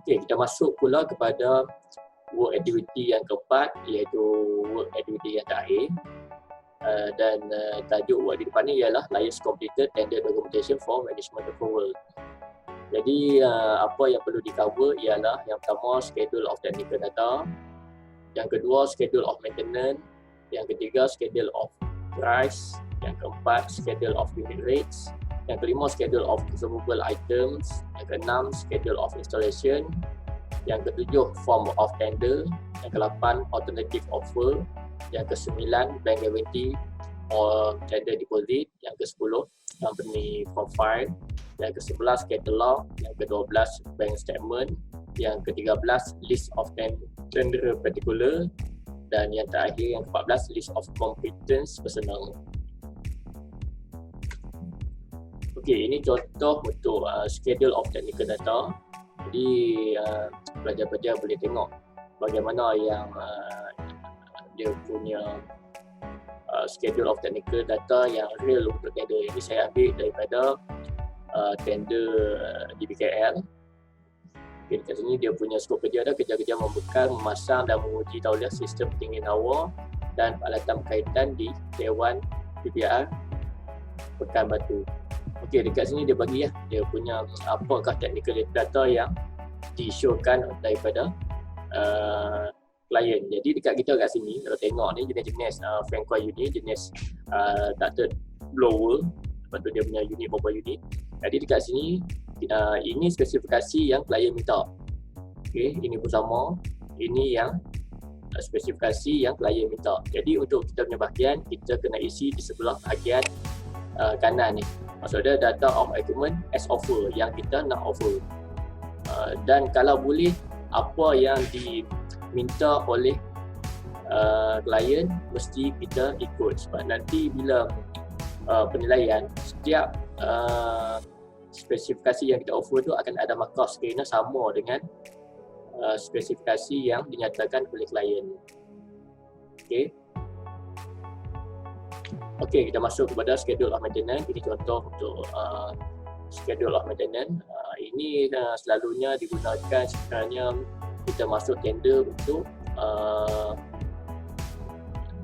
Okey, kita masuk pula kepada work activity yang keempat, iaitu work activity yang terakhir. Dan tajuk work di depan ni ialah Liaise Completed Tender Documentation for Management Approval. Jadi apa yang perlu di-cover ialah yang pertama schedule of technical data, yang kedua schedule of maintenance, yang ketiga schedule of price, yang keempat schedule of unit rates, yang kelima schedule of consumable items, yang keenam schedule of installation, yang ketujuh form of tender, yang ke-8 alternative offer, yang ke-9 bank guarantee or tender deposit, yang ke-10 company profile, yang ke-11 catalog, yang ke-12 bank statement, yang ke-13 list of tender particular, dan yang terakhir yang ke-14 list of competence personnel. Okey, ini contoh untuk schedule of technical data. Jadi pelajar-pelajar boleh tengok bagaimana yang dia punya schedule of technical data yang real untuk tender. Ini saya ambil daripada tender DBKL. Okay, dekat sini dia punya skop kerja ada kerja-kerja membekal, memasang dan menguji tauliah sistem pendingin hawa dan peralatan berkaitan di Dewan PPR Pekanbaru. Okey, dekat sini dia bagi dia punya apakah technical data yang di-showkan daripada klien. Jadi dekat kita kat sini kalau tengok ni jenis-jenis fan coil unit, jenis ducted blower, lepas tu dia punya unit berapa unit. Jadi dekat sini ini spesifikasi yang klien minta. Okey, ini pun sama. Ini yang spesifikasi yang klien minta. Jadi untuk kita punya bahagian kita kena isi di sebelah bahagian kanan ni. Maksudnya data of equipment as offer yang kita nak offer. Dan kalau boleh apa yang diminta oleh klien mesti kita ikut, sebab nanti bila penilaian setiap spesifikasi yang kita offer tu akan ada markah sekiranya sama dengan spesifikasi yang dinyatakan oleh klien. Okey. Okey, kita masuk kepada schedule of maintenance. Ini contoh untuk schedule of maintenance. Ini selalunya digunakan sebenarnya kita masuk tender untuk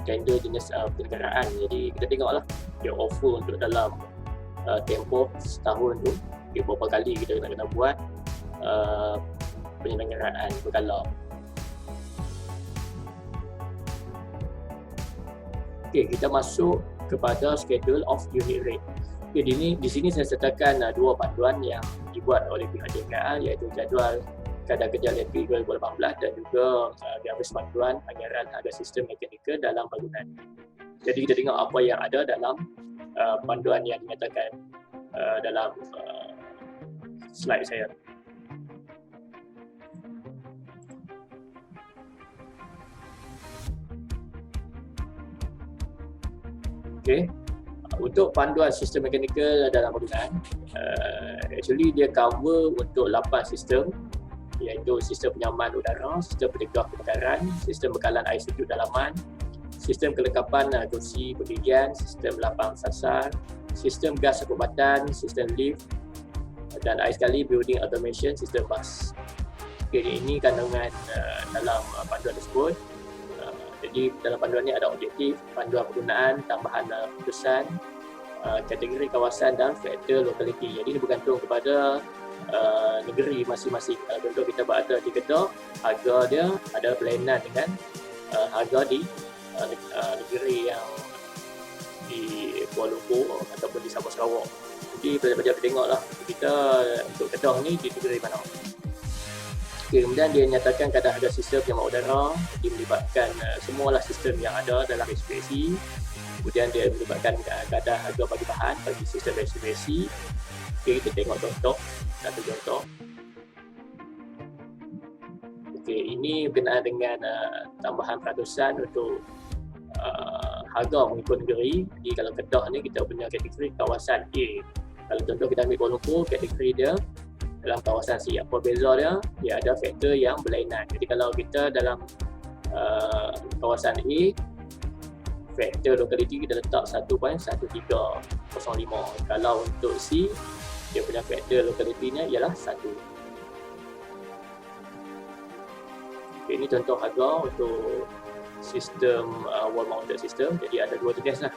tender jenis penyelenggaraan. Jadi kita tengoklah dia offer untuk dalam tempoh setahun tu, berapa kali kita kena buat penyelenggaraan berkala. Okey, kita masuk kepada schedule of unit rate. Okay, di sini saya sertakan dua panduan yang dibuat oleh pihak JKL, iaitu jadual kadar kerja elektrik 2018 dan juga garis panduan anggaran harga sistem mekanikal dalam bangunan. Jadi kita tengok apa yang ada dalam panduan yang dinyatakan dalam slide saya. Okay. Untuk panduan sistem mekanikal dalam bangunan, actually dia cover untuk 8 sistem, iaitu sistem penyaman udara, sistem pencegah kebakaran, sistem bekalan air sejuk dalaman, sistem kelengkapan kursi pendirian, sistem lapang sasar, sistem gas perubatan, sistem lift, dan akhir sekali building automation, sistem bus. Okay, ini kandungan dalam panduan tersebut. Jadi dalam panduan ini ada objektif, panduan penggunaan, tambahan putusan, kategori kawasan dan faktor lokaliti. Jadi ini bergantung kepada negeri masing-masing. Kalau contoh kita berada di Kedah, harga dia ada berlainan dengan harga di negeri yang di Kuala Lumpur ataupun di Sabah Sarawak. Jadi pelajar-pelajar tengoklah kita untuk Kedah ni di negeri mana. Okay, kemudian dia nyatakan kadar harga sistem penyaman udara, dia melibatkan semualah sistem yang ada dalam HVAC. Kemudian dia melibatkan kadar harga bagi bahan bagi sistem HVAC. Okay, kita tengok contoh, satu contoh. Okay, ini berkenaan dengan tambahan peratusan untuk harga mengikut negeri. Jadi kalau Kedah ni kita punya kategori kawasan A. Kalau contoh kita ambil Kuala Lumpur, kategori dia dalam kawasan C. Apa beza dia? Dia ada faktor yang berlainan. Jadi kalau kita dalam kawasan A, faktor lokaliti kita letak 1.1305. Kalau untuk C, dia punya faktor lokalitinya ialah 1. Ini contoh harga untuk sistem wall mounted system. Jadi ada dua jenis lah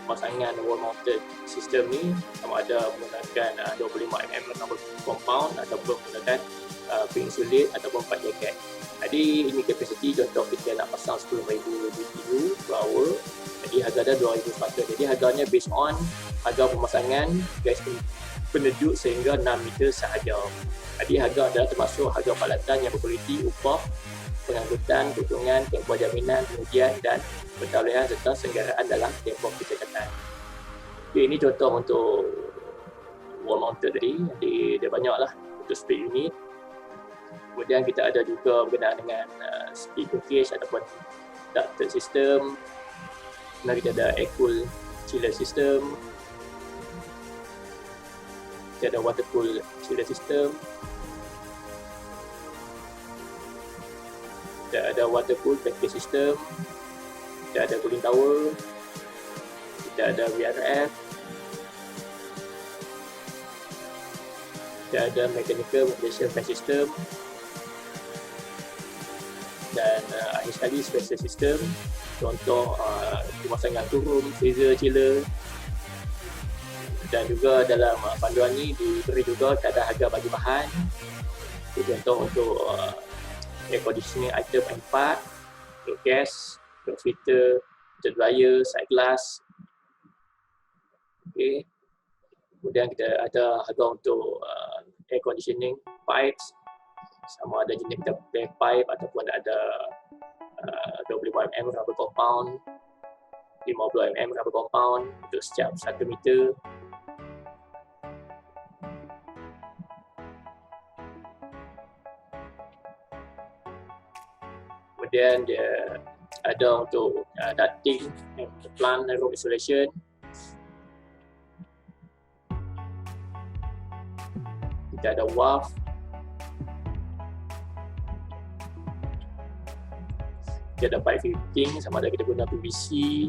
pemasangan wall mounted system ni, sama ada menggunakan 25mm rubber compound ataupun menggunakan pre-insulate ataupun 4 jacket. Jadi ini kapasiti contoh kita nak pasang 10,000 BTU per hour. Jadi harga dia 2,100. Jadi harganya based on harga pemasangan gas penejuk sehingga 6 meter sahaja. Jadi harga adalah termasuk harga peralatan yang berkualiti, upah, pengangkutan, dukungan, tempoh jaminan, pengujian dan pentaulihan serta senggaraan dalam tempoh pencatatan. Okay, ini contoh untuk wall mounted tadi. Jadi dia banyaklah untuk split unit. Kemudian kita ada juga berkenaan dengan split case ataupun ducted system. Kemudian kita ada air cool chiller system. Kita ada water cool chiller system. Kita ada water cool package system. Kita ada cooling tower. Kita ada VRF. Kita ada mechanical ventilation fan system. Dan akhir sekali special system, contoh pemasangan turun, freezer, chiller. Dan juga dalam panduan ni diberi juga kadar harga bagi bahan. Contoh untuk air conditioning item 4, gas, filter, dryer, side glass. Okay. Kemudian kita ada harga untuk air conditioning pipes, sama ada jenis kita black pipe ataupun ada 25mm rubber compound, 50mm rubber compound untuk setiap 1 meter. Kemudian dia ada untuk ducting, plant room insulation. Kita ada WAF. Kita ada pipe fitting, sama ada kita guna PVC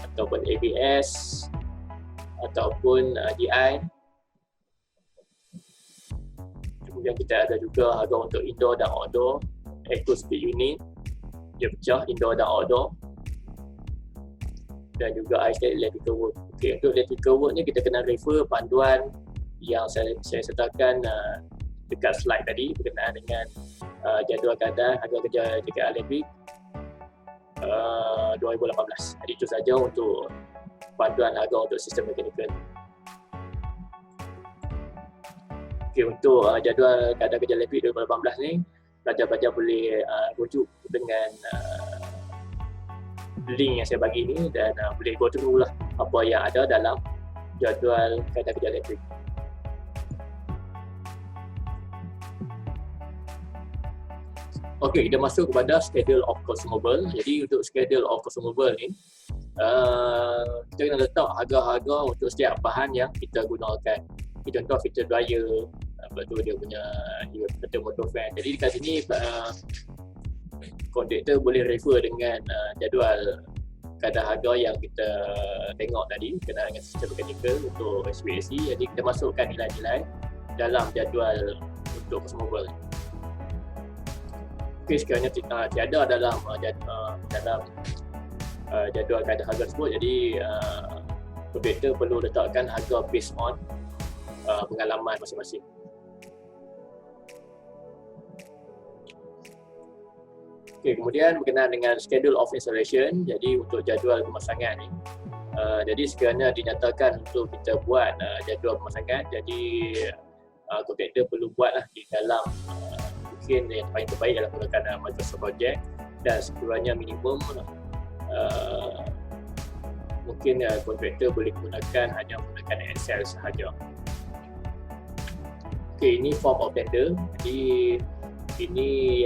ataupun ABS ataupun DI. Kemudian kita ada juga harga untuk indoor dan outdoor eco split unit. Dia pecah indoor dan outdoor. Dan juga isolated electrical work. Okay, untuk electrical work ni kita kena refer panduan yang saya sertakan dekat slide tadi berkenaan dengan jadual keadaan harga kerja dekat elektrik 2018. Jadi itu saja untuk panduan harga untuk sistem mekanikal. Okay, untuk jadual keadaan kerja elektrik 2018 ni, pelajar-pelajar boleh rujuk dengan link yang saya bagi ni dan boleh go through lah apa yang ada dalam jadual keadaan kerja elektrik. Okey, kita masuk kepada schedule of consumable. Jadi untuk schedule of consumable ni, kita kena letak harga-harga untuk setiap bahan yang kita gunakan. Contoh filter dryer, lepas tu dia punya filter motor fan. Jadi dekat sini kontraktor boleh refer dengan jadual kadar harga yang kita tengok tadi berkenaan dengan sistem mekanikal untuk HVAC. Jadi kita masukkan nilai-nilai dalam jadual untuk consumable. Okey, sekiranya tiada dalam jadual kadar harga tersebut, jadi kontraktor perlu letakkan harga based on pengalaman masing-masing. Okey, kemudian berkenaan dengan schedule of installation, jadi untuk jadual pemasangan ni, jadi sekiranya dinyatakan untuk kita buat jadual pemasangan, jadi kontraktor perlu buatlah di dalam mungkin yang paling terbaik dalam menggunakan Microsoft Project, dan sekurangnya minimum mungkin kontraktor boleh hanya menggunakan Excel sahaja. Okey, ini form of tender. Jadi ini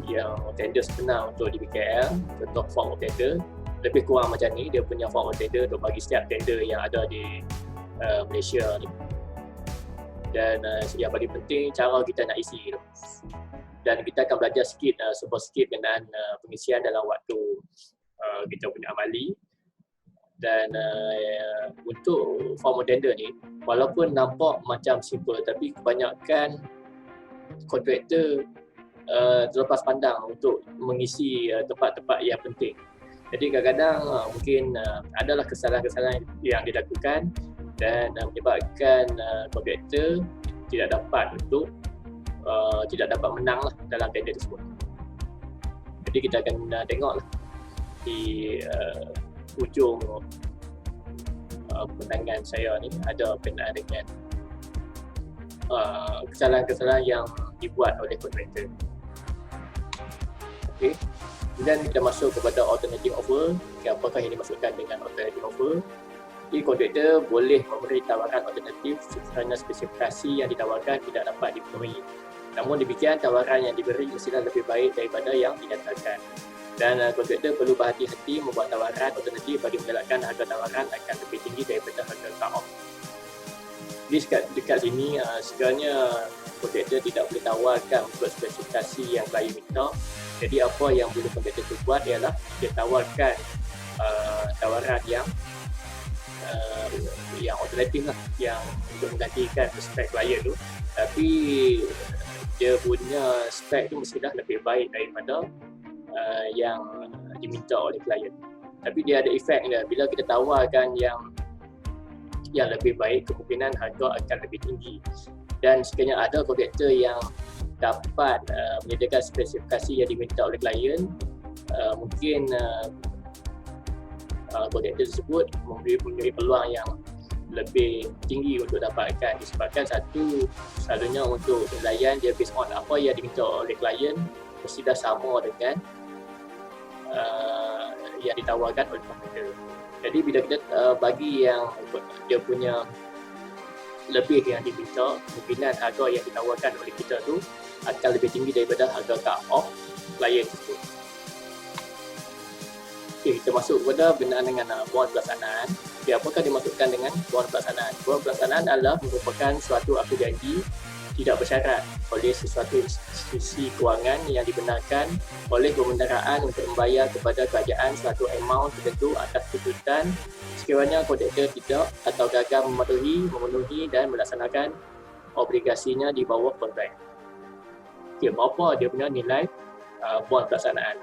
yang tender sebenar untuk DBKL, contoh form of tender. Lebih kurang macam ni dia punya form of tender untuk bagi setiap tender yang ada di Malaysia ni. Dan yang paling penting cara kita nak isi tu. Dan kita akan belajar sikit berkenaan pengisian dalam waktu kita punya amali. Dan untuk form of tender ni, walaupun nampak macam simple, tapi kebanyakan kontraktor terlepas pandang untuk mengisi tempat-tempat yang penting. Jadi kadang-kadang mungkin adalah kesalahan-kesalahan yang dilakukan dan menyebabkan kontraktor tidak dapat menang lah dalam tender tersebut. Jadi kita akan tengoklah di ujung penerangan saya ni ada berkenaan dengan kesalahan-kesalahan yang dibuat oleh kontraktor. Okey. Kemudian kita masuk kepada alternative offer. Okay, apakah yang dimaksudkan dengan alternative offer? Jadi kontraktor boleh memberi tawaran alternatif sekiranya spesifikasi yang ditawarkan tidak dapat dipenuhi. Namun demikian, tawaran yang diberi mestilah lebih baik daripada yang dinyatakan. Dan kontraktor perlu berhati-hati membuat tawaran alternatif bagi mengelakkan harga tawaran akan lebih tinggi daripada harga cut-off. Jadi dekat sini sekiranya kontraktor tidak boleh tawarkan untuk spesifikasi yang klien minta. Jadi apa yang boleh kontraktor tu buat ialah dia tawarkan tawaran yang alternatif lah, yang untuk menggantikan spek klien tu. Tapi dia punya spek tu mestilah lebih baik daripada yang diminta oleh klien. Tapi dia ada efek dia, bila kita tawarkan yang lebih baik, kemungkinan harga akan lebih tinggi. Dan sekiranya ada kontraktor yang dapat menyediakan spesifikasi yang diminta oleh klien, mungkin kontraktor tersebut mempunyai peluang yang lebih tinggi untuk dapatkan, disebabkan selalunya untuk penilaian dia based on apa yang diminta oleh klien mesti dah sama dengan yang ditawarkan oleh kontraktor. Jadi bila kita bagi yang dia punya lebih yang diminta, kemungkinan harga yang ditawarkan oleh kita tu akan lebih tinggi daripada harga cut-off klien tersebut. Okay, kita masuk kepada berkenaan dengan bond pelaksanaan. Okay, apakah dimaksudkan dengan bond pelaksanaan? Bond pelaksanaan adalah merupakan suatu akta janji tidak bersyarat oleh sesuatu institusi kewangan yang dibenarkan oleh pembendaraan untuk membayar kepada kerajaan suatu amount tertentu atas tuntutan sekiranya kontraktor tidak atau gagal memenuhi dan melaksanakan obligasinya di bawah kontrak. Okay, berapa dia punya nilai bond pelaksanaan?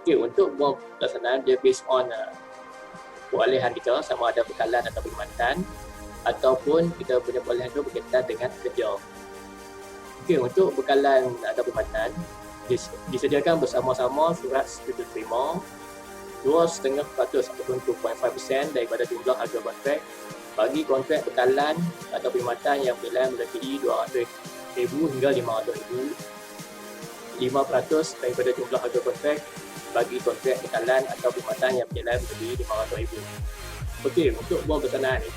Okay, untuk bond pelaksanaan dia based on perolehan kita, sama ada bekalan atau perkhidmatan, ataupun kita punya perolehan itu berkaitan dengan kerja. Okay, untuk bekalan atau perkhidmatan disediakan bersama-sama surat setuju terima 2.5% ataupun 2.5% daripada jumlah harga kontrak bagi kontrak bekalan atau perkhidmatan yang bernilai melebihi RM200,000 hingga RM500,000, 5% daripada jumlah harga kontrak bagi kontrak bekalan atau perkhidmatan yang bernilai melebihi RM500,000. Okey, untuk bond pelaksanaan ni,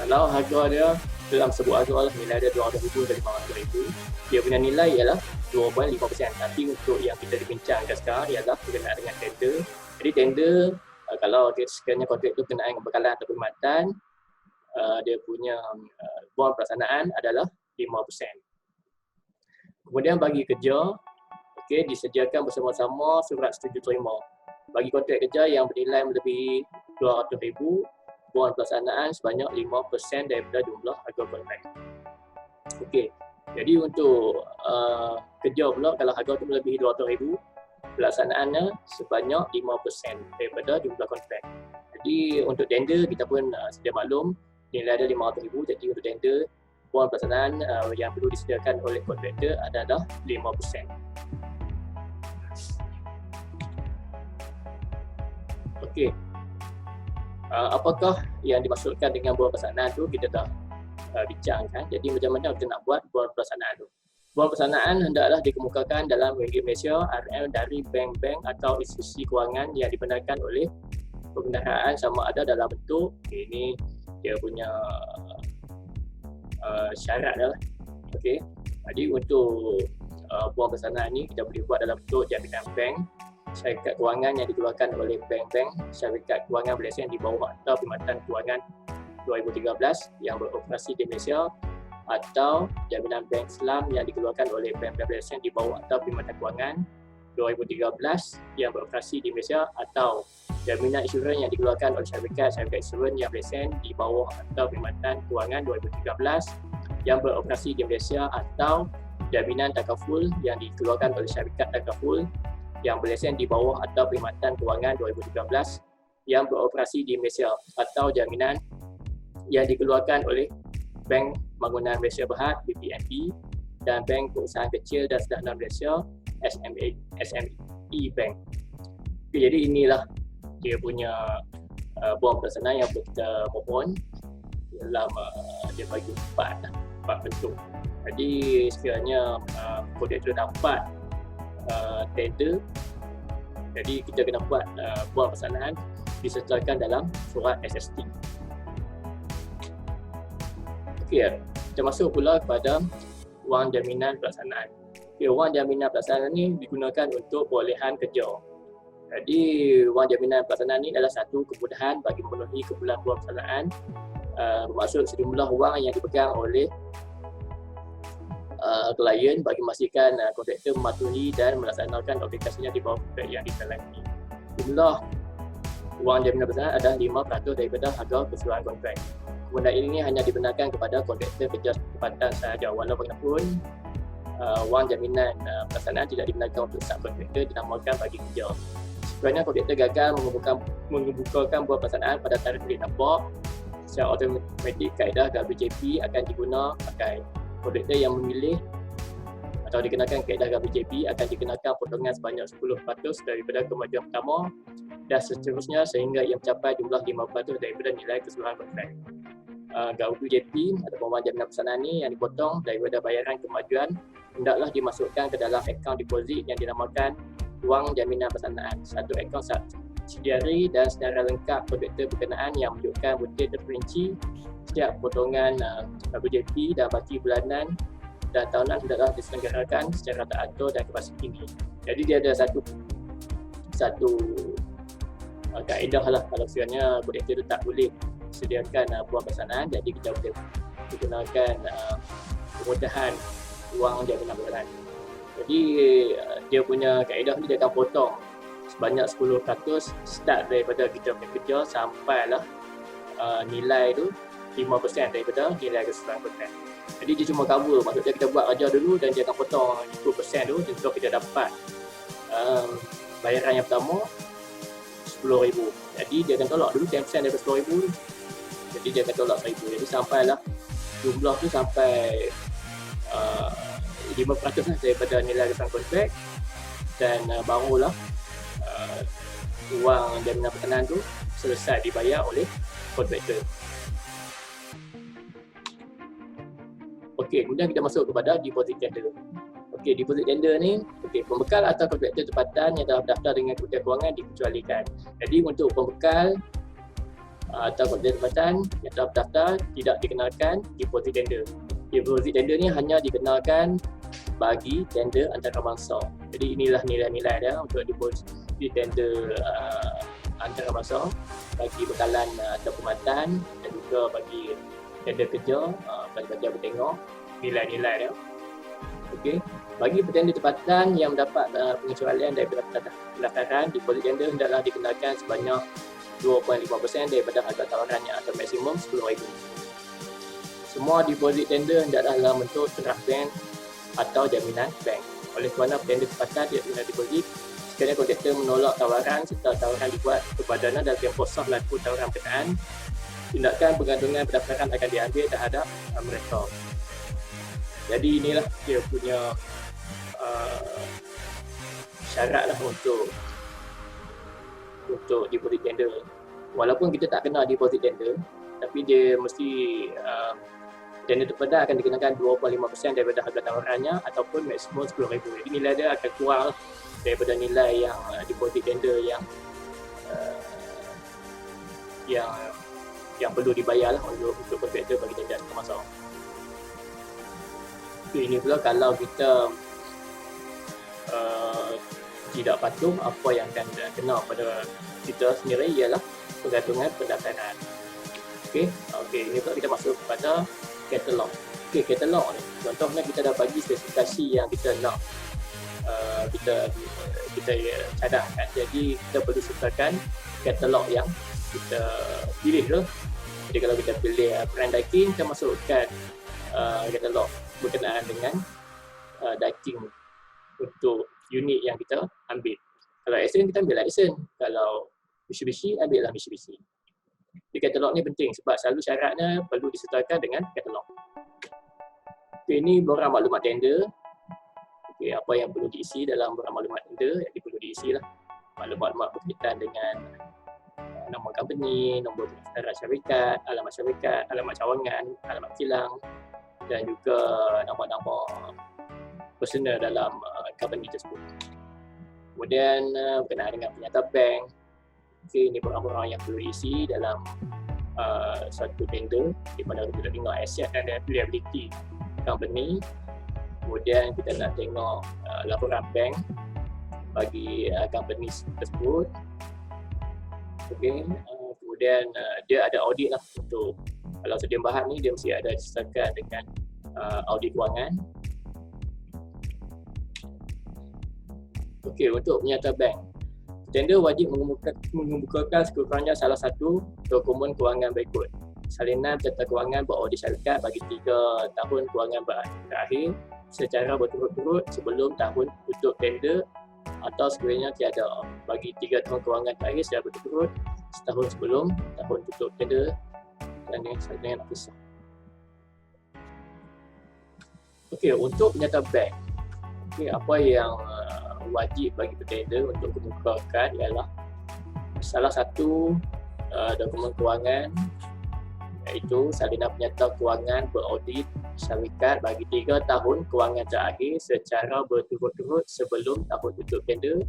kalau harga dia dalam sebuah harga lah, nilai dia RM200,000 dan RM500,000, dia punya nilai ialah 2.5%. Tapi untuk yang kita dibincangkan sekarang ialah berkenaan dengan tender. Jadi tender, kalau sekiranya kontrak itu berkenaan dengan bekalan atau perkhidmatan, dia punya bond pelaksanaan adalah 5%. Kemudian bagi kerja, okay, disediakan bersama-sama surat setuju terima. Bagi kontrak kerja yang bernilai melebihi RM200,000, bond pelaksanaan sebanyak 5% daripada jumlah harga kontrak. Okey, jadi untuk kerja pula, kalau harga itu melebihi RM200,000, pelaksanaannya sebanyak 5% daripada jumlah kontrak. Jadi untuk tender kita pun sedia maklum nilai dia RM500,000, jadi untuk tender bond pelaksanaan yang perlu disediakan oleh kontraktor adalah 5%. Okey. Apakah yang dimaksudkan dengan bond pelaksanaan tu kita dah bincangkan. Jadi macam mana kita nak buat bond pelaksanaan tu? Bond pelaksanaan hendaklah dikemukakan dalam ringgit Malaysia RM dari bank-bank atau institusi kewangan yang dibenarkan oleh pembendaraan, sama ada dalam bentuk ini dia punya syarat dah. Okey. Jadi untuk bond pelaksanaan ni kita boleh buat dalam bentuk jaminan bank, syarikat kewangan yang dikeluarkan oleh bank-bank, syarikat kewangan berlesen di bawah Akta Perkhidmatan Kewangan 2013 yang beroperasi di Malaysia, atau jaminan bank Islam yang dikeluarkan oleh bank-bank berlesen di bawah Akta Perkhidmatan Kewangan 2013 yang beroperasi di Malaysia, atau jaminan insurans yang dikeluarkan oleh syarikat insurans yang berlesen di bawah Akta Perkhidmatan Kewangan 2013 yang beroperasi di Malaysia, atau jaminan takaful yang dikeluarkan oleh syarikat takaful yang berlesen di bawah atau Perkhidmatan Kewangan 2013 yang beroperasi di Malaysia, atau jaminan yang dikeluarkan oleh Bank Pembangunan Malaysia Berhad BPNB dan Bank Perusahaan Kecil dan Sederhana Malaysia SME Bank. Okay, jadi inilah dia punya wang pelaksanaan yang kita mohon dalam dia bagi empat bentuk. Jadi sekiranya kontraktor dapat tender, jadi kita kena buat wang pelaksanaan disertakan dalam surat SST. Okey, kita masuk pula kepada wang jaminan pelaksanaan. Okay, wang jaminan pelaksanaan ni digunakan untuk perolehan kerja. Jadi wang jaminan pelaksanaan ni adalah satu kemudahan bagi memenuhi keperluan wang pelaksanaan, bermaksud sejumlah wang yang dipegang oleh klien bagi memastikan kontraktor mematuhi dan melaksanakan aplikasinya di bawah kontrak yang ditelaki. Jumlah wang jaminan pelaksanaan adalah 5% daripada harga keseluruhan kontrak. Kemudahan ini hanya dibenarkan kepada kontraktor kerja tempatan sahaja, walaupun wang jaminan pelaksanaan tidak dibenarkan untuk subkontraktor dinamakan bagi kerja. Sekiranya kontraktor gagal mengemukakan buah pelaksanaan pada tarikh kulit nampak, secara automatik kaedah WJP akan diguna pakai. Kontraktor yang memilih atau dikenakan kaedah WJP akan dikenakan potongan sebanyak 10% daripada kemajuan pertama dan seterusnya sehingga ia mencapai jumlah 5% daripada nilai keseluruhan kontrak. WJP atau wang jaminan pelaksanaan ni yang dipotong daripada bayaran kemajuan hendaklah dimasukkan ke dalam akaun deposit yang dinamakan wang jaminan pelaksanaan. Satu akaun subsidiari dan secara lengkap kontraktor berkenaan yang menunjukkan butir terperinci setiap potongan WJP dan baki bulanan dan tahunan hendaklah diselenggarakan secara teratur dan kapasiti tinggi. Jadi dia ada satu kaedah lah kalau sekiranya kontraktor itu tak boleh sediakan buah pelaksanaan, jadi kita boleh menggunakan kemudahan wang jaminan pelaksanaan. Jadi dia punya kaedah ni dia akan potong sebanyak 10% start daripada kita punya kerja sampailah nilai tu 5% daripada nilai keseluruhan kontrak. Jadi dia cuma cover, maksudnya kita buat kerja dulu dan dia akan potong 10% tu untuk kita dapat bayaran yang pertama 10,000. Jadi dia akan tolak dulu 10% daripada 10,000 tu. Jadi dia akan tolak 1,000. Jadi sampailah jumlah tu sampai 5% lah daripada nilai keseluruhan kontrak dan barulah wang jaminan pelaksanaan tu selesai dibayar oleh kontraktor. Okey, kemudian kita masuk kepada deposit tender. Okey, deposit tender ni, pembekal atau kontraktor tempatan yang telah berdaftar dengan Kementerian Kewangan dikecualikan. Jadi untuk pembekal atau kontraktor tempatan yang telah berdaftar tidak dikenakan deposit tender. Deposit tender ni hanya dikenakan bagi tender antarabangsa. Jadi inilah nilai-nilai dia untuk deposit tender antarabangsa bagi bekalan atau perkhidmatan dan juga bagi tender kerja, bagi apa tengok nilai-nilai dia. Okey, bagi petender tempatan yang mendapat pengecualian daripada pendaftaran, deposit tender hendaklah dikenakan sebanyak 2.5% daripada harga tawarannya atau maksimum 10,000. Semua deposit tender hendaklah dalam bentuk cerah bank atau jaminan bank. Oleh kerana petender tempatan tidak guna deposit, sekiranya kontraktor menolak tawaran serta tawaran dibuat kepadanya dalam tempoh sah laku tawaran berkenaan, tindakan pergantungan pendaftaran akan diambil terhadap mereka. Jadi inilah dia punya syarat lah untuk deposit tender. Walaupun kita tak kena deposit tender, tapi dia mesti tender tempatan akan dikenakan 2.5% daripada harga tawarannya ataupun maksimum 10,000. Jadi nilai dia akan kurang daripada nilai yang deposit tender yang perlu dibayar lah untuk kontraktor bagi tender masa. Ini pula kalau kita tidak patuh, apa yang akan kena pada kita sendiri ialah pergantungan pendaftaran. Okey, ini pula kita masuk kepada katalog. Okey, katalog ni contohnya kita dah bagi spesifikasi yang kita nak kita cadangkan. Jadi kita perlu sertakan katalog yang kita pilih tu. Jadi kalau kita pilih brand Daikin, kita masukkan katalog berkenaan dengan dating untuk unit yang kita ambil. Kalau Accent kita ambil Accent, kalau Mitsubishi ambillah Mitsubishi. Di katalog ni penting sebab selalu syaratnya perlu disertakan dengan katalog. Okey, ini borang maklumat tender. Okey, apa yang perlu diisi dalam borang maklumat tender yang perlu diisi lah. Maklumat-maklumat berkaitan dengan nama company, nombor pendaftaran syarikat, alamat cawangan, alamat kilang dan juga nama-nama personal dalam company tersebut. Kemudian berkenaan dengan penyata bank. Okay, ini borang-borang yang perlu diisi dalam satu tender di mana kita tengok aset dan liability company. Kemudian kita nak tengok laporan bank bagi company tersebut. Okay. Kemudian dia ada audit lah untuk kalau sedia bahan ni dia mesti ada disertakan dengan audit kewangan. Okey, untuk penyata bank. Tender wajib mengemukakan sekurang-kurangnya salah satu dokumen kewangan berikut. Salinan penyata kewangan beraudit syarikat bagi 3 tahun kewangan berakhir secara berturut-turut sebelum tahun tutup tender atau sekiranya tiada bagi 3 tahun kewangan terakhir secara berturut-turut setahun sebelum tahun tutup tender dan dengan kisah. Okey, untuk penyata bank. Okey, apa yang wajib bagi petender untuk kemukakan ialah salah satu dokumen kewangan iaitu salinan penyata kewangan beraudit syarikat bagi 3 tahun kewangan terakhir secara berturut-turut sebelum tahun tutup tender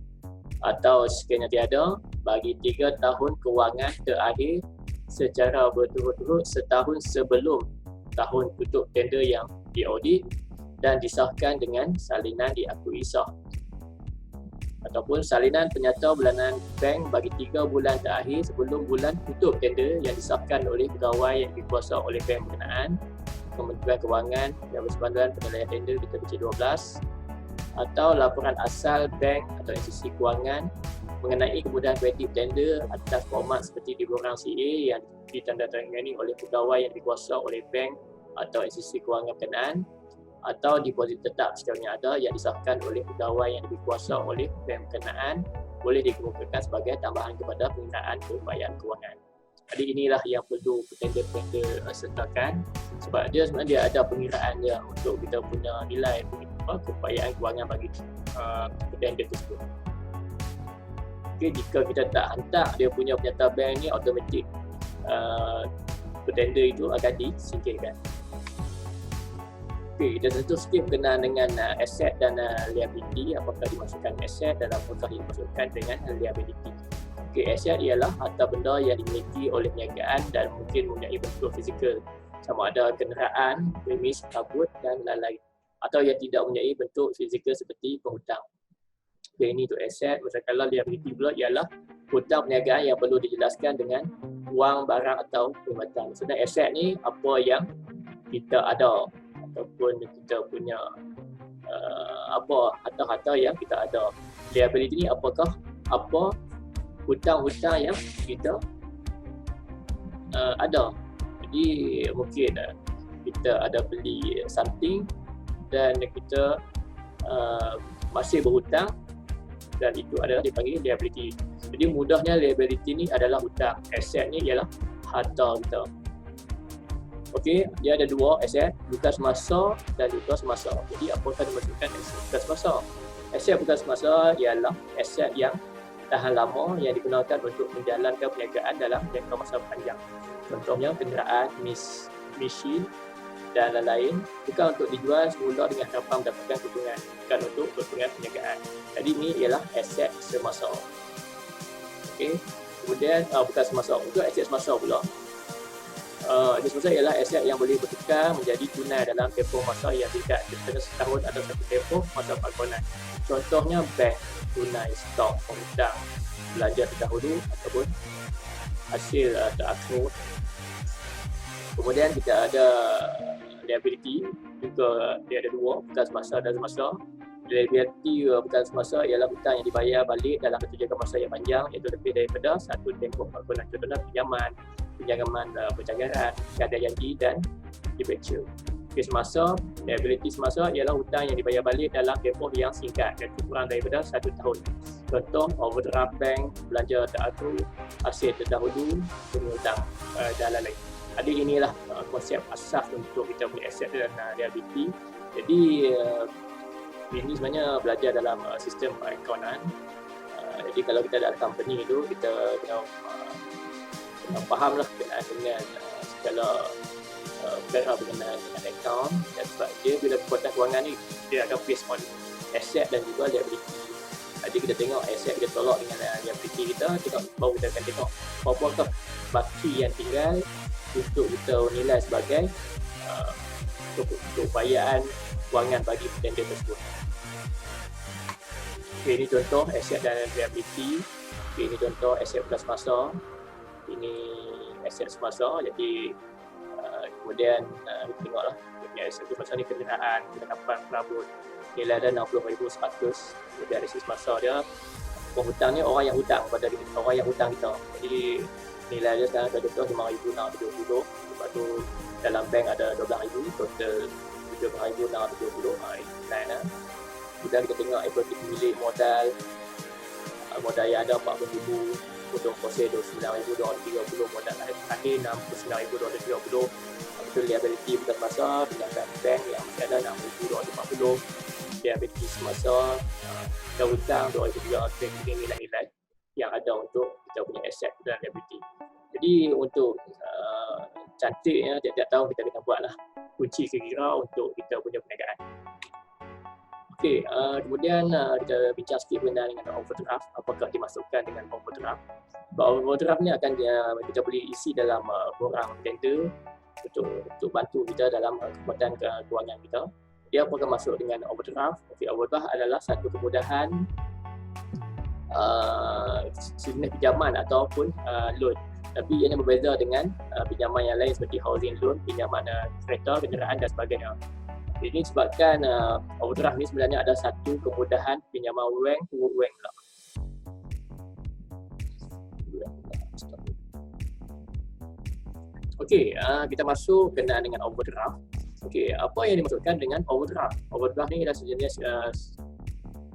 atau sekiranya tiada bagi 3 tahun kewangan terakhir secara berturut-turut setahun sebelum tahun tutup tender yang diaudit dan disahkan dengan salinan diakui sah. Ataupun salinan penyata bulanan bank bagi 3 bulan terakhir sebelum bulan tutup tender yang disahkan oleh pegawai yang dikuasa oleh bank berkenaan, Kementerian Kewangan yang bersepandan penilaian tender kita baca 12 atau laporan asal bank atau institusi kewangan mengenai kemudahan kredit tender atas format seperti di borang CA yang ditandatangani oleh pegawai yang dikuasa oleh bank atau institusi kewangan berkenaan atau deposit tetap sekiranya ada yang disahkan oleh pegawai yang dikuasa oleh bank berkenaan boleh dikemukakan sebagai tambahan kepada pengiraan keupayaan kewangan. Jadi inilah yang perlu petender-petender sertakan sebab dia sebenarnya ada pengiraan dia untuk kita punya nilai keupayaan kewangan bagi petender tersebut. Okay, jika kita tak hantar dia punya penyata bank ni automatik petender itu akan disingkirkan. Okey, kita tentu sikit berkenaan dengan aset dan liability, apakah dimasukkan aset dan apakah dimasukkan dengan liability. Okey, aset ialah harta benda yang dimiliki oleh perniagaan dan mungkin mempunyai bentuk fizikal sama ada kenderaan, premis, kabut dan lain-lain atau yang tidak mempunyai bentuk fizikal seperti penghutang. Okey, ini untuk aset. Manakala liability pula ialah hutang perniagaan yang perlu dijelaskan dengan wang, barang atau perkhidmatan. Sebenarnya aset ni apa yang kita ada ataupun kita punya apa harta-harta yang kita ada. Liability ni apakah apa hutang-hutang yang kita ada. Jadi mungkin kita ada beli something dan kita masih berhutang dan itu adalah dipanggil liability. Jadi mudahnya liability ni adalah hutang. Aset ni ialah harta kita. Okey, dia ada 2 aset, bukan semasa dan bukan semasa. Jadi apakah dimaksudkan aset bukan semasa? Aset bukan semasa ialah aset yang tahan lama yang digunakan untuk menjalankan perniagaan dalam jangka masa panjang. Contohnya kenderaan, mesin dan lain-lain, bukan untuk dijual semula dengan harapan mendapatkan keuntungan, bukan untuk kepentingan perniagaan. Jadi ini ialah aset semasa. Okey, kemudian bukan semasa, untuk aset semasa pula. Aset semasa ialah aset yang boleh bertukar menjadi tunai dalam tempoh masa yang tidak kira setahun atau satu tempoh masa perkonan. Contohnya bank, tunai, stok, penghutang, belanja terdahulu ataupun hasil terakhir. Kemudian kita ada liability, juga dia ada 2, bukan semasa dan semasa. Liability bukan semasa ialah hutang yang dibayar balik dalam satu jangka masa yang panjang iaitu lebih daripada satu tempoh perkonan. Contohnya pinjaman bercanggaran, tiada janji dan debenture. semasa, liability semasa ialah hutang yang dibayar balik dalam tempoh yang singkat dan kurang daripada 1 tahun. Contoh, overdraft bank, belanja teratur, hasil terdahulu, hutang dan lain-lain. Jadi inilah konsep asas untuk kita punya aset dan liability. Jadi ini sebenarnya belajar dalam sistem accounting. Jadi kalau kita dalam company itu, kita kena fahamlah berkenaan dengan segala perkara berkenaan dengan account, dan sebab dia bila kekuatan kewangan ni dia akan based on asset dan juga liability. Jadi kita tengok asset kita tolak dengan liability kita baru kita akan tengok berapakah baki yang tinggal untuk kita nilai sebagai keupayaan kewangan bagi tender tersebut. Okay, ini contoh aset dan liability. Okay, ini contoh aset belas masa. Ini aset semasa. Jadi kemudian kita tengoklah aset semasa ni kenderaan, kapal, perabot. Nilai dia 60,100. Kemudian aset semasa dia penghutang ni orang yang hutang pada orang yang hutang kita. Jadi nilai dia sekarang contoh 5,620. Lepas tu dalam bank ada 12,000, total 17,620. Nilai dia. Kemudian kita tengok equity milik modal yang ada 40,000, potong proses 29,230, modal akhir 69,230. Betul liability bekas masa pinjaman bank yang masih ada 6,240. Liability semasa kita hutang 2,300 nilai-nilai yang ada untuk kita punya aset dan liability. Jadi untuk cantiknya tiap-tiap tahun kita kena buatlah kunci kira untuk kita punya perniagaan. Okey, kemudian kita bincang sikit berkenaan dengan overdraft. Apakah dimasukkan dengan overdraft? Overdraft ni akan kita boleh isi dalam borang tender untuk bantu kita dalam kekuatan kewangan kita. Dia apakah masuk dengan overdraft? Okey, overdraft adalah satu kemudahan jenis pinjaman ataupun loan. Tapi ianya berbeza dengan pinjaman yang lain seperti housing loan, pinjaman kereta, kenderaan dan sebagainya. Ini sebabkan overdraft ni sebenarnya ada satu kemudahan pinjaman wang to wang pula. Okey, kita masuk kenaan dengan overdraft. Okey, apa yang dimaksudkan dengan overdraft? Overdraft ni adalah sejenis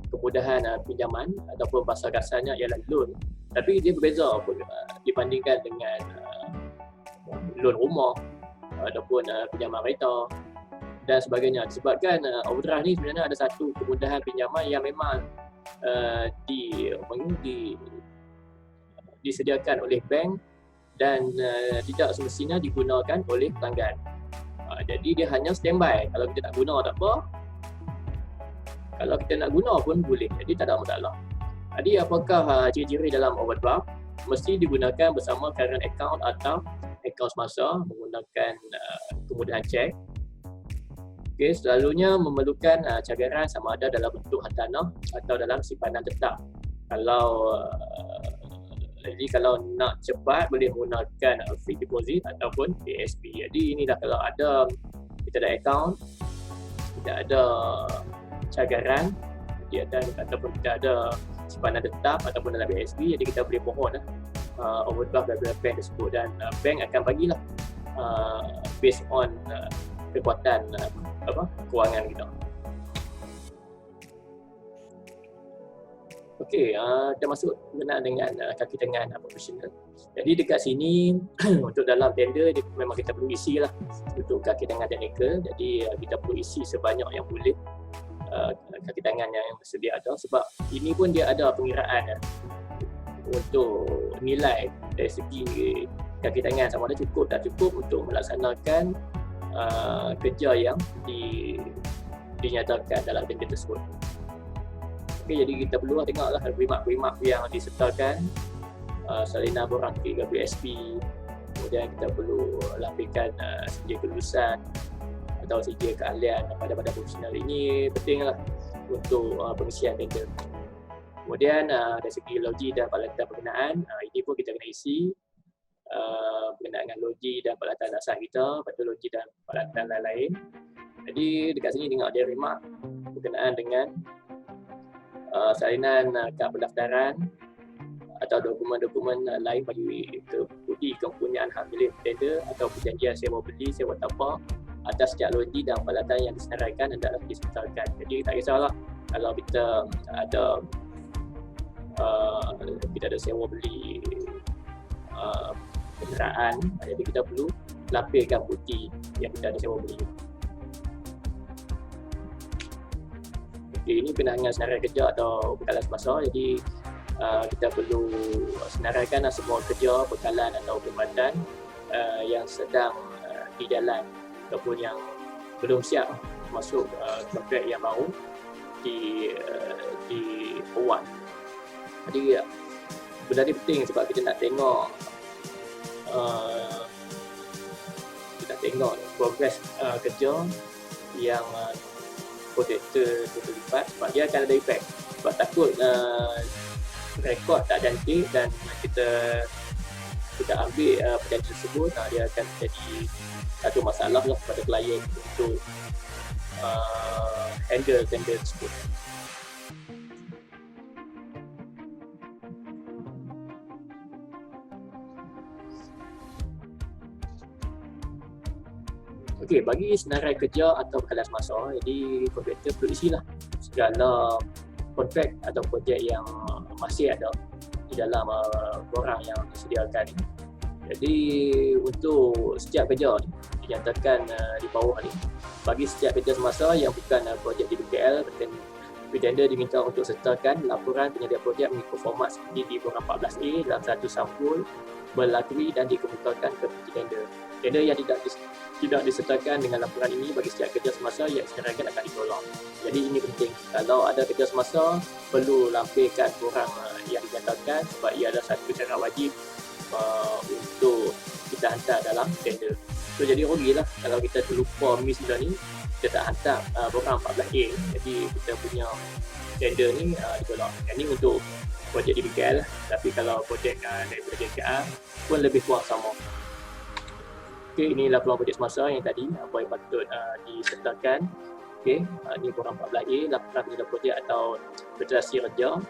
kemudahan pinjaman ataupun bahasa kasarnya ialah loan. Tapi dia berbeza pun dibandingkan dengan loan rumah ataupun pinjaman kereta dan sebagainya. Disebabkan overdraft ni sebenarnya ada satu kemudahan pinjaman yang memang disediakan oleh bank dan tidak semestinya digunakan oleh pelanggan. Jadi dia hanya standby. Kalau kita tak guna tak apa. Kalau kita nak guna pun boleh. Jadi tak ada masalah. Jadi apakah ciri-ciri dalam overdraft? Mesti digunakan bersama current account atau account semasa menggunakan kemudahan cek. Okay, selalunya memerlukan cabaran sama ada dalam bentuk hartanah atau dalam simpanan tetap. Jadi kalau nak cepat boleh menggunakan fixed deposit ataupun ASP. Jadi inilah kalau ada kita ada account, kita ada cagaran ataupun kita ada simpanan tetap ataupun dalam ASP, jadi kita boleh mohon overdraft daripada bank tersebut dan bank akan bagilah based on kekuatan kewangan kita. Okey, kita masuk berkenaan dengan kaki tangan profesional. Jadi dekat sini untuk dalam tender memang kita perlu isi lah untuk kaki tangan teknikal. Jadi kita perlu isi sebanyak yang boleh kaki tangan yang sedia ada, sebab ini pun dia ada pengiraan untuk nilai dari segi kaki tangan sama ada cukup tak cukup untuk melaksanakan kerja yang dinyatakan dalam tender tersebut. Okay, jadi kita perlu tengoklah remark yang disertakan, salinan borang WSP, kemudian kita perlu lampirkan sijil kelulusan atau sijil keahlian pada profesional. Ini pentinglah untuk pengisian tender. Kemudian dari segi logi dan peralatan penggunaan, ini pun kita kena isi berkenaan dengan logi dan peralatan dasar kita, lepas tu logi dan peralatan lain-lain. Jadi dekat sini tengok dia remark berkenaan dengan salinan kad pendaftaran atau dokumen-dokumen lain bagi bukti kepunyaan hak milik tender atau perjanjian sewa beli, sewa tapak atas teknologi dan peralatan yang disenaraikan hendaklah disesuaikan. Jadi tak kisahlah kalau kita ada sewa beli kenderaan, jadi kita perlu lampirkan bukti yang kita ada sewa beli. Okey, ini berkenaan dengan senarai kerja atau bekalan semasa. Jadi kita perlu senaraikan semua kerja, bekalan atau perkhidmatan yang sedang di jalan ataupun yang belum siap masuk kontrak yang baru di awal. Jadi benda ni penting sebab kita nak tengok progres kerja yang kontraktor tu terlibat, sebab dia akan ada efek. Sebab takut rekod tak cantik dan kita ambil perjanjian tersebut, dia akan jadi satu masalah lah pada klien untuk handle tender tersebut. Okey, bagi senarai kerja atau bekalan semasa, jadi kontraktor perlu isilah segala kontrak atau projek yang masih ada di dalam borang yang disediakan. Jadi untuk setiap kerja ni dinyatakan di bawah ni, bagi setiap kerja semasa yang bukan projek di BKL, pretender diminta untuk sertakan laporan penyedia projek mengikut format seperti di borang 14A dalam satu sampul berlakui dan dikemukakan ke pretender. Tender yang tidak disertakan dengan laporan ini bagi setiap kerja semasa yang disenaraikan akan ditolak. Jadi ini penting. Kalau ada kerja semasa, perlu lampirkan borang yang dinyatakan sebab ia adalah satu syarat wajib untuk kita hantar dalam tender. So jadi rugilah kalau kita terlupa miss benda ni, kita tak hantar borang 14A. Jadi kita punya tender ni ditolak. Yang ni untuk projek di BKL, tapi kalau projek daripada JKR pun lebih kurang sama. Okey, ini laporan projek semasa yang tadi apa yang patut disertakan. Okey, ini borang 14A, laporan penyedia projek atau deklarasi kerja.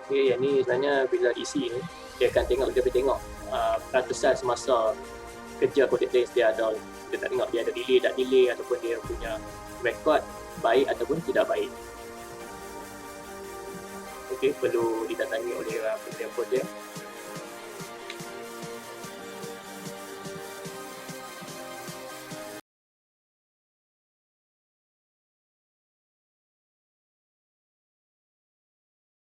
Okey, yang ni sebenarnya bila isi ni dia akan tengok peratusan semasa kerja kontraktor yang sedia ada. Kita tak tengok dia ada delay tak delay ataupun dia punya rekod baik ataupun tidak baik. Okey, perlu didatangi oleh penyedia projek